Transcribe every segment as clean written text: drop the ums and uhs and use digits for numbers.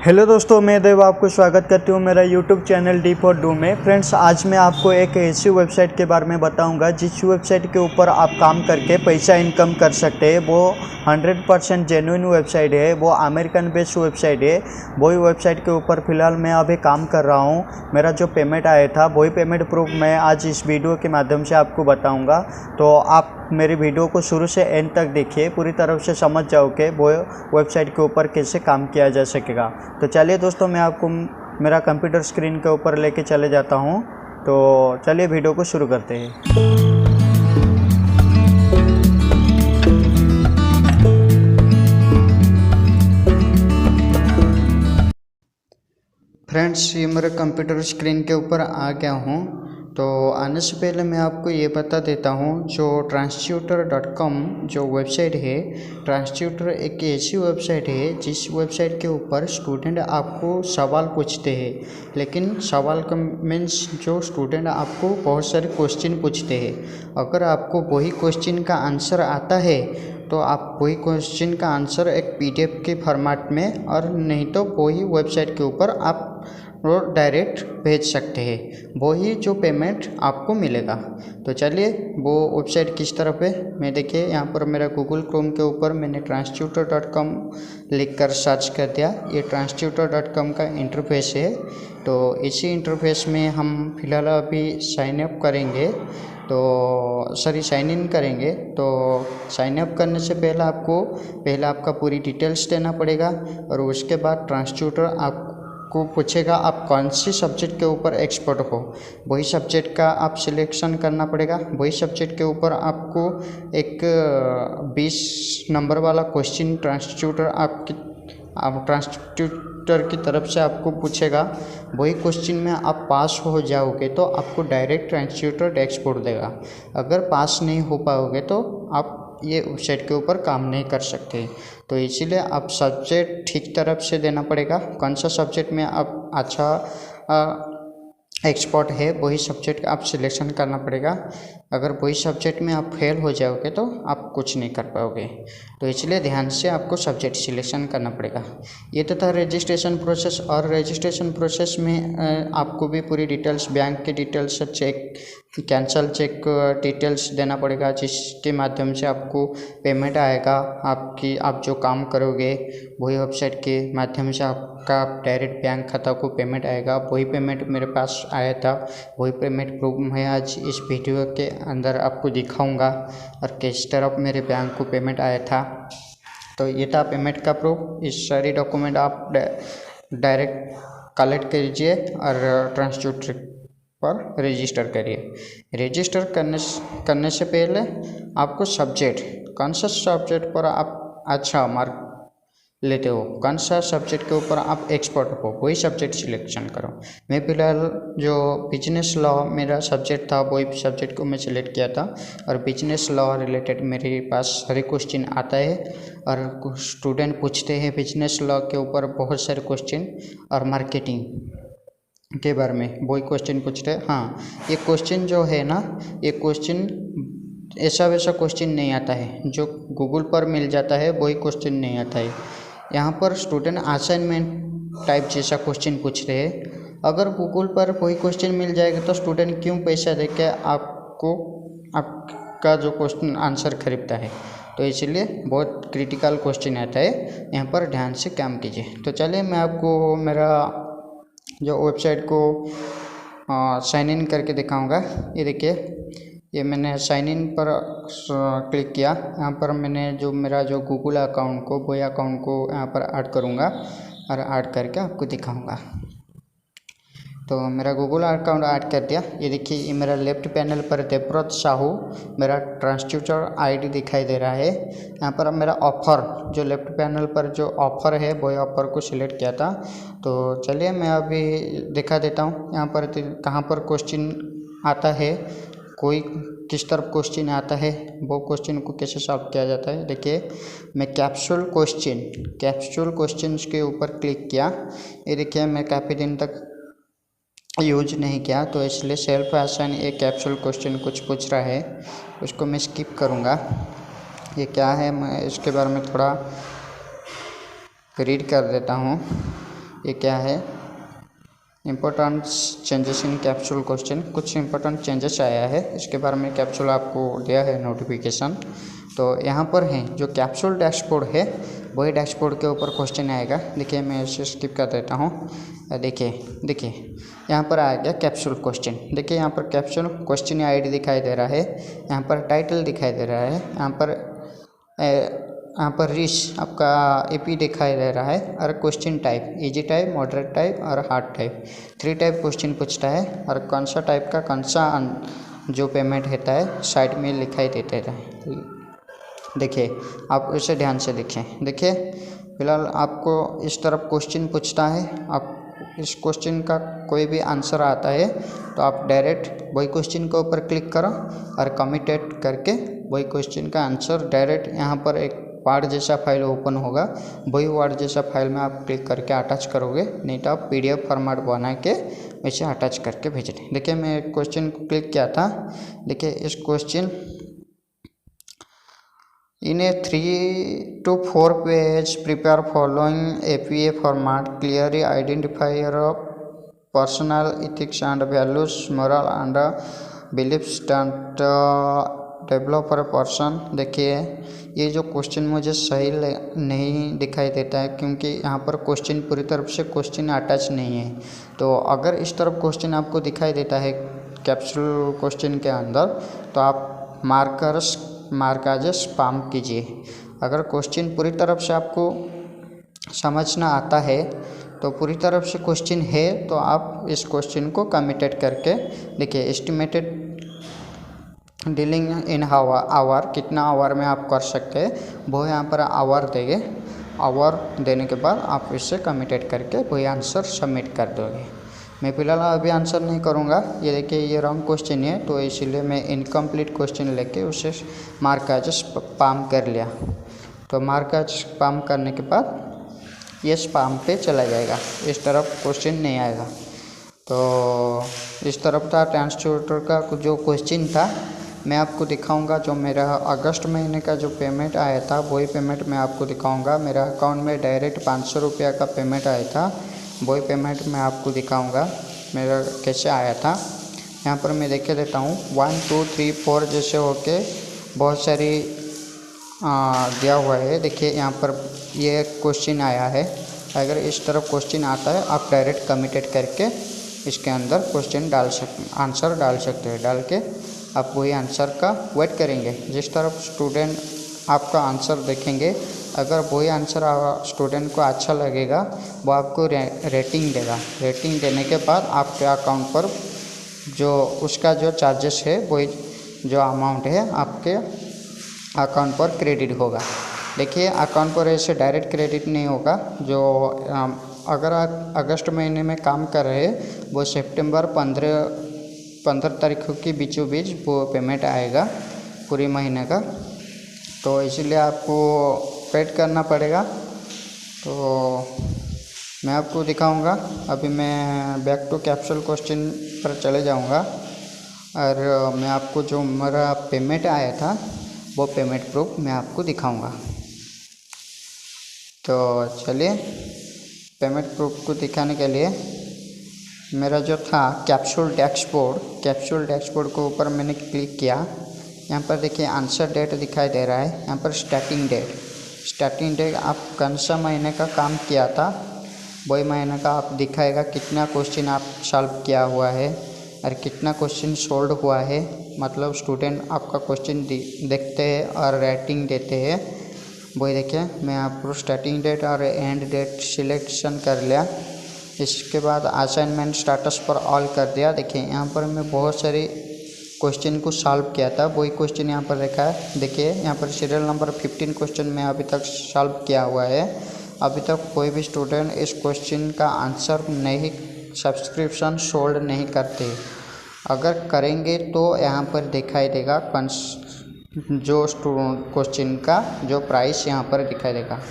Hello दोस्तों, मैं देव आपको स्वागत करती हूँ मेरा YouTube channel D for do में। फ्रेंड्स, आज मैं आपको एक ऐसी वेबसाइट के बारे में बताऊंगा जिस वेबसाइट के ऊपर आप काम करके पैसा इनकम कर सकते हैं। वो 100% जेन्युइन वेबसाइट है, वो अमेरिकन बेस्ड वेबसाइट है। वही वेबसाइट के ऊपर फ़िलहाल मैं अभी काम कर रहा हूँ। मेरा जो पेमेंट आया था वही पेमेंट प्रूफ मैं आज इस वीडियो के माध्यम से आपको बताऊँगा। तो आप मेरी वीडियो को शुरू से एंड तक देखिए, पूरी तरफ से समझ जाओ कि वो वेबसाइट के ऊपर कैसे काम किया जा सकेगा। तो चलिए दोस्तों, मैं आपको मेरा कंप्यूटर स्क्रीन के ऊपर लेके चले जाता हूँ। तो चलिए वीडियो को शुरू करते हैं। फ्रेंड्स, ये मेरे कंप्यूटर स्क्रीन के ऊपर आ गया हूँ। तो आने से पहले मैं आपको ये बता देता हूँ, जो transtutor.com जो वेबसाइट है, ट्रांसट्यूटर एक ऐसी वेबसाइट है जिस वेबसाइट के ऊपर स्टूडेंट आपको सवाल पूछते हैं। लेकिन सवाल का मीन्स जो स्टूडेंट आपको बहुत सारे क्वेश्चन पूछते हैं, अगर आपको वही क्वेश्चन का आंसर आता है तो आप वही क्वेश्चन का आंसर एक PDF के फॉर्मेट में, और नहीं तो वही वेबसाइट के ऊपर आप डायरेक्ट भेज सकते हैं। वही जो पेमेंट आपको मिलेगा। तो चलिए वो वेबसाइट किस तरफ है मैं देखिए, यहाँ पर मेरा गूगल क्रोम के ऊपर मैंने transtutor.com लिख कर सर्च कर दिया। ये transtutor.com का इंटरफेस है। तो इसी इंटरफेस में हम फिलहाल अभी साइन अप करेंगे, तो साइन इन करेंगे। तो साइन अप करने से पहले आपका पूरी डिटेल्स देना पड़ेगा, और उसके बाद ट्रांसट्यूटर आपको पूछेगा आप कौन सी सब्जेक्ट के ऊपर एक्सपर्ट हो। वही सब्जेक्ट का आप सिलेक्शन करना पड़ेगा। वही सब्जेक्ट के ऊपर आपको एक 20 नंबर वाला क्वेश्चन ट्रांसट्यूटर की तरफ से आपको पूछेगा। वही क्वेश्चन में आप पास हो जाओगे तो आपको डायरेक्ट ट्रांसट्यूटर डैशबोर्ड देगा। अगर पास नहीं हो पाओगे तो आप ये वेबसाइट के ऊपर काम नहीं कर सकते। तो इसीलिए आप सब्जेक्ट ठीक तरफ से देना पड़ेगा। कौन सा सब्जेक्ट में आप अच्छा एक्सपर्ट है वही सब्जेक्ट आप सिलेक्शन करना पड़ेगा। अगर वही सब्जेक्ट में आप फेल हो जाओगे तो आप कुछ नहीं कर पाओगे। तो इसलिए ध्यान से आपको सब्जेक्ट सिलेक्शन करना पड़ेगा। ये तो था रजिस्ट्रेशन प्रोसेस। और रजिस्ट्रेशन प्रोसेस में आपको भी पूरी डिटेल्स, बैंक की details, cheque cancel cheque details देना पड़ेगा, जिसके माध्यम से आपको पेमेंट आएगा। आप जो काम करोगे वही वेबसाइट के माध्यम से आपका डायरेक्ट बैंक खाता को पेमेंट आएगा। वही पेमेंट मेरे पास आया था, वही पेमेंट प्रूफ मैं आज इस वीडियो के अंदर आपको दिखाऊंगा, और किस तरह मेरे बैंक को पेमेंट आया था। तो ये था पेमेंट का प्रूफ। इस सारी डॉक्यूमेंट आप डायरेक्ट कलेक्ट कीजिए और ट्रांसट्यूटर पर रजिस्टर करिए। रजिस्टर करने से पहले आपको सब्जेक्ट, कौन सा सब्जेक्ट पर आप अच्छा मार्क लेते हो, कौन सा सब्जेक्ट के ऊपर आप एक्सपर्ट हो, वही सब्जेक्ट सिलेक्शन करो। मैं फिलहाल जो बिजनेस लॉ मेरा सब्जेक्ट था वही सब्जेक्ट को मैं सिलेक्ट किया था, और बिजनेस लॉ रिलेटेड मेरे पास सारे क्वेश्चन आता है। और स्टूडेंट पूछते हैं बिजनेस लॉ के ऊपर बहुत सारे क्वेश्चन, और मार्केटिंग के बारे में वही क्वेश्चन पूछते हैं। हाँ, ये क्वेश्चन जो है ना, ये क्वेश्चन ऐसा वैसा क्वेश्चन नहीं आता है। जो गूगल पर मिल जाता है वही क्वेश्चन नहीं आता है। यहाँ पर स्टूडेंट असाइनमेंट टाइप जैसा क्वेश्चन पूछ रहे हैं। अगर गूगल पर वही क्वेश्चन मिल जाएगा तो स्टूडेंट क्यों पैसा दे के आपका जो क्वेश्चन आंसर खरीदता है। तो इसलिए बहुत क्रिटिकल क्वेश्चन आता है, यहाँ पर ध्यान से काम कीजिए। तो चलिए मैं आपको मेरा जो वेबसाइट को साइन इन करके दिखाऊंगा। ये देखिए, ये मैंने साइन इन पर क्लिक किया। यहाँ पर मैंने मेरा जो गूगल अकाउंट को, वही अकाउंट को यहाँ पर ऐड करूँगा, और ऐड करके आपको दिखाऊंगा। तो मेरा गूगल अकाउंट ऐड कर दिया। ये देखिए, ये मेरा लेफ्ट पैनल पर देवव्रत साहू मेरा ट्रांसट्यूटर ID दिखाई दे रहा है। यहाँ पर मेरा ऑफ़र, जो लेफ्ट पैनल पर जो ऑफ़र है वही ऑफ़र को सिलेक्ट किया था। तो चलिए मैं अभी दिखा देता हूँ यहाँ पर कहाँ पर क्वेश्चन आता है, कोई किस तरफ क्वेश्चन आता है, वो क्वेश्चन को कैसे सॉल्व किया जाता है। देखिए, मैं कैप्सूल क्वेश्चन के ऊपर क्लिक किया। ये देखिए, मैं काफ़ी दिन तक यूज नहीं किया, तो इसलिए सेल्फ असाइन एक कैप्सूल क्वेश्चन कुछ पूछ रहा है, उसको मैं स्किप करूँगा। ये क्या है, मैं इसके बारे में थोड़ा रीड कर देता हूँ। ये क्या है, important changes in capsule question. कुछ इम्पोर्टेंट चेंजेस आया है, इसके बारे में कैप्सूल आपको दिया है नोटिफिकेशन। तो यहाँ पर है जो कैप्सूल डैशबोर्ड है, वही डैशबोर्ड के ऊपर क्वेश्चन आएगा। देखिए मैं इसे स्किप कर देता हूँ। देखिए यहाँ पर आ गया कैप्सूल क्वेश्चन। देखिए यहाँ पर कैप्सूल क्वेश्चन आईडी दिखाई दे रहा है, यहाँ पर टाइटल दिखाई दे रहा है, यहाँ पर रिच आपका एपी दिखाई दे रहा है, और question type easy type, moderate type और हार्ड टाइप, 3 टाइप क्वेश्चन पूछता है। और कौन सा टाइप का कौन सा जो पेमेंट होता है साइड में लिखाई देते हैं। देखिए आप इसे ध्यान से देखें। देखिए फिलहाल आपको इस तरफ क्वेश्चन पूछता है, आप इस क्वेश्चन का कोई भी आंसर आता है तो आप डायरेक्ट वही क्वेश्चन के ऊपर क्लिक करो और कमिटेड करके वही क्वेश्चन का आंसर डायरेक्ट यहाँ पर एक वार्ड जैसा फाइल ओपन होगा, वही वार्ड जैसा फाइल में आप क्लिक करके अटैच करोगे, नहीं तो आप पीडीएफ फॉर्मेट बना के वैसे अटैच करके भेज दें। देखिए मैं क्वेश्चन को क्लिक किया था। देखिए इस question In a 3 to 4 page, prepare following APA format. Clearly identify your personal ethics and values, moral and beliefs that develop for a person. देखिए ये जो क्वेश्चन मुझे सही नहीं दिखाई देता है, क्योंकि यहाँ पर क्वेश्चन पूरी तरफ से क्वेश्चन अटैच नहीं है। तो अगर इस तरफ क्वेश्चन आपको दिखाई देता है कैप्सूल क्वेश्चन के अंदर, तो आप मार्क एज स्पैम कीजिए। अगर क्वेश्चन पूरी तरफ से आपको समझना आता है, तो पूरी तरफ से क्वेश्चन है, तो आप इस क्वेश्चन को कमिटेड करके देखिए एस्टिमेटेड डीलिंग इन आवर, कितना आवर में आप कर सकते हैं वो यहाँ पर आवर देंगे। आवर देने के बाद आप इससे कमिटेड करके वही आंसर सबमिट कर दोगे। मैं फिलहाल अभी आंसर नहीं करूँगा। ये देखिए ये रॉन्ग क्वेश्चन है, तो इसीलिए मैं इनकम्प्लीट क्वेश्चन लेके उसे मार्क एज स्पैम कर लिया। तो मार्क एज स्पैम करने के बाद ये स्पैम पे चला जाएगा, इस तरफ क्वेश्चन नहीं आएगा। तो इस तरफ था ट्रांसट्यूटर का जो क्वेश्चन था। मैं आपको दिखाऊंगा जो मेरा अगस्त महीने का जो पेमेंट आया था, वही पेमेंट मैं आपको दिखाऊंगा। मेरा अकाउंट में डायरेक्ट 500 रुपया का पेमेंट आया था, वही पेमेंट मैं आपको दिखाऊंगा मेरा कैसे आया था। यहाँ पर मैं देख देता हूँ 1 2 3 4 जैसे होके बहुत सारी दिया हुआ है। देखिए यहाँ पर ये क्वेश्चन आया है। अगर इस तरफ क्वेश्चन आता है, आप डायरेक्ट कमिटेड करके इसके अंदर क्वेश्चन आंसर डाल सकते हैं। डाल के आप वही आंसर का वेट करेंगे। जिस तरफ स्टूडेंट आपका आंसर देखेंगे, अगर वही आंसर स्टूडेंट को अच्छा लगेगा, वो आपको रेटिंग देगा। रेटिंग देने के बाद आपके अकाउंट पर जो उसका जो चार्जेस है, वही जो अमाउंट है आपके अकाउंट पर क्रेडिट होगा। देखिए अकाउंट पर ऐसे डायरेक्ट क्रेडिट नहीं होगा। जो अगर आप अगस्त महीने में काम कर रहे हैं, वो सितंबर 15 तारीखों के बीचों बीच वो पेमेंट आएगा पूरे महीने का। तो इसीलिए आपको वेट करना पड़ेगा। तो मैं आपको दिखाऊंगा। अभी मैं बैक टू कैप्सूल क्वेश्चन पर चले जाऊंगा और मैं आपको जो मेरा पेमेंट आया था वो पेमेंट प्रूफ मैं आपको दिखाऊंगा। तो चलिए पेमेंट प्रूफ को दिखाने के लिए मेरा जो था कैप्सूल डैशबोर्ड के ऊपर मैंने क्लिक किया। यहाँ पर देखिए आंसर डेट दिखाई दे रहा है। यहाँ पर स्टार्टिंग डेट आप कौन सा महीने का काम किया था, वही महीने का आप दिखाएगा। कितना क्वेश्चन आप सॉल्व किया हुआ है और कितना क्वेश्चन सोल्व हुआ है, मतलब स्टूडेंट आपका क्वेश्चन देखते हैं और रेटिंग देते हैं। वही देखिए मैं आपको स्टार्टिंग डेट और एंड डेट सिलेक्शन कर लिया। इसके बाद असाइनमेंट स्टेटस पर ऑल कर दिया। देखिए यहाँ पर मैं बहुत सारी क्वेश्चन को सॉल्व किया था, वही क्वेश्चन यहाँ पर रखा है। देखिए यहाँ पर सीरियल नंबर 15 क्वेश्चन में अभी तक सॉल्व किया हुआ है। अभी तक कोई भी स्टूडेंट इस क्वेश्चन का आंसर नहीं, सब्सक्रिप्शन सोल्ड नहीं करते। अगर करेंगे तो यहाँ पर दिखाई देगा जो क्वेश्चन का जो प्राइस यहाँ पर दिखाई देगा।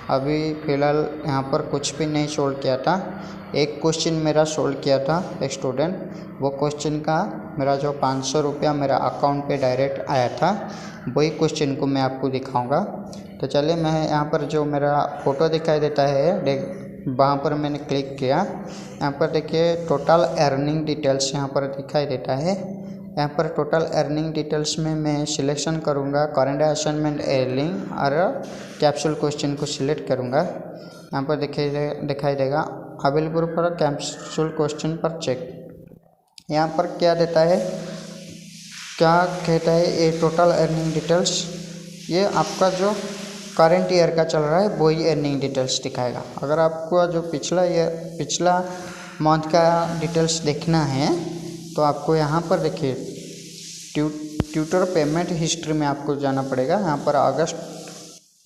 अभी फ़िलहाल यहाँ पर कुछ भी नहीं सोल्व किया था। एक क्वेश्चन मेरा सोल्व किया था एक स्टूडेंट, वो क्वेश्चन का मेरा जो 500 रुपया मेरा अकाउंट पे डायरेक्ट आया था, वही क्वेश्चन को मैं आपको दिखाऊंगा। तो चलिए मैं यहाँ पर जो मेरा फ़ोटो दिखाई देता है वहाँ पर मैंने क्लिक किया। यहाँ पर देखिए टोटल अर्निंग डिटेल्स यहाँ पर दिखाई देता है। यहाँ पर टोटल अर्निंग डिटेल्स में मैं सिलेक्शन करूँगा करंट असाइनमेंट अर्निंग और कैप्सूल क्वेश्चन को सिलेक्ट करूँगा। यहाँ पर दिखाई देगा अवेलेबल फॉर कैप्सूल क्वेश्चन पर चेक। यहाँ पर क्या देता है, क्या कहता है, ये टोटल अर्निंग डिटेल्स, ये आपका जो करंट ईयर का चल रहा है वही अर्निंग डिटेल्स दिखाएगा। अगर आपको जो पिछला मंथ का डिटेल्स देखना है तो आपको यहाँ पर देखिए ट्यूटर पेमेंट हिस्ट्री में आपको जाना पड़ेगा। यहाँ पर अगस्त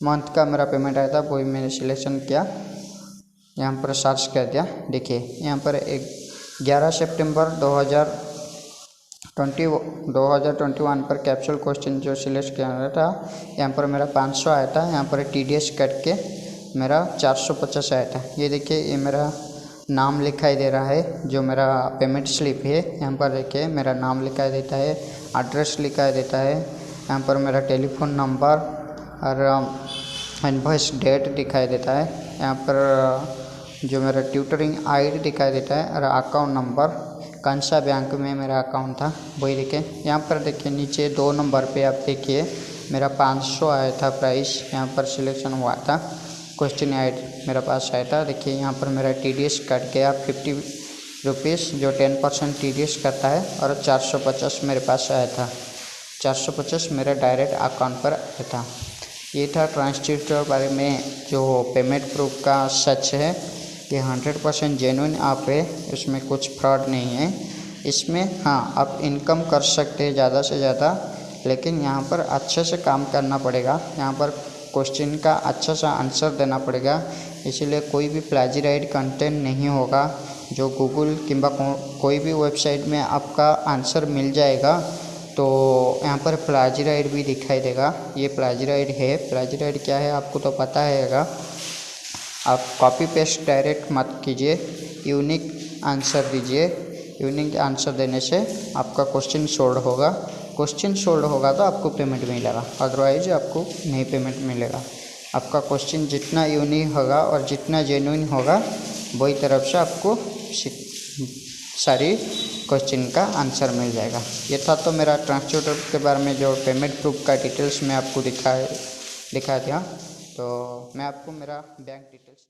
मंथ का मेरा पेमेंट आया था, वही मैंने सिलेक्शन किया, यहाँ पर सर्च कर दिया। देखिए यहाँ पर 11 सितंबर 2021 पर कैप्सूल क्वेश्चन जो सिलेक्ट किया था, यहाँ पर मेरा 500 आया था। यहाँ पर TDS कट के मेरा 450 आया था। ये देखिए ये मेरा नाम लिखाई दे रहा है, जो मेरा पेमेंट स्लिप है। यहाँ पर देखिए मेरा नाम लिखाई देता है, एड्रेस लिखाई देता है, यहाँ पर मेरा टेलीफोन नंबर और इनवॉइस डेट दिखाई देता है। यहाँ पर जो मेरा ट्यूटरिंग ID दिखाई देता है और अकाउंट नंबर, कौन सा बैंक में मेरा अकाउंट था वही देखिए। यहाँ पर देखिए नीचे 2 नंबर पे आप देखिए मेरा 500 आया था प्राइस, यहाँ पर सिलेक्शन हुआ था। क्वेश्चन ID मेरा पास आया था। देखिए यहाँ पर मेरा TDS कट गया 50 रुपीज़, जो 10% TDS करता है, और 450 मेरे पास आया था। 450 मेरे डायरेक्ट अकाउंट पर आया था। ये था ट्रांसट्यूटर बारे में जो पेमेंट प्रूफ का सच है। ये 100% जेन्युइन ऐप है, इसमें कुछ फ्रॉड नहीं है। इसमें हाँ आप इनकम कर सकते हैं ज़्यादा से ज़्यादा, लेकिन यहाँ पर अच्छे से काम करना पड़ेगा। यहाँ पर क्वेश्चन का अच्छा सा आंसर देना पड़ेगा, इसीलिए कोई भी प्लेजराइड कंटेंट नहीं होगा। जो गूगल किंबा कोई भी वेबसाइट में आपका आंसर मिल जाएगा तो यहाँ पर प्लेजराइड भी दिखाई देगा। ये प्लेजराइड है। प्लेजराइड क्या है आपको तो पता हैगा। आप कॉपी पेस्ट डायरेक्ट मत कीजिए, यूनिक आंसर दीजिए। यूनिक आंसर देने से आपका क्वेश्चन सोल्व होगा। क्वेश्चन सोल्व होगा तो आपको पेमेंट मिलेगा, अदरवाइज आपको नहीं पेमेंट मिलेगा। आपका क्वेश्चन जितना यूनिक होगा और जितना जेन्युइन होगा वही तरफ से आपको सारी क्वेश्चन का आंसर मिल जाएगा। ये था तो मेरा ट्रांसट्यूटर के बारे में जो पेमेंट प्रूफ का डिटेल्स मैं आपको दिखा दिया। तो मैं आपको मेरा बैंक डिटेल्स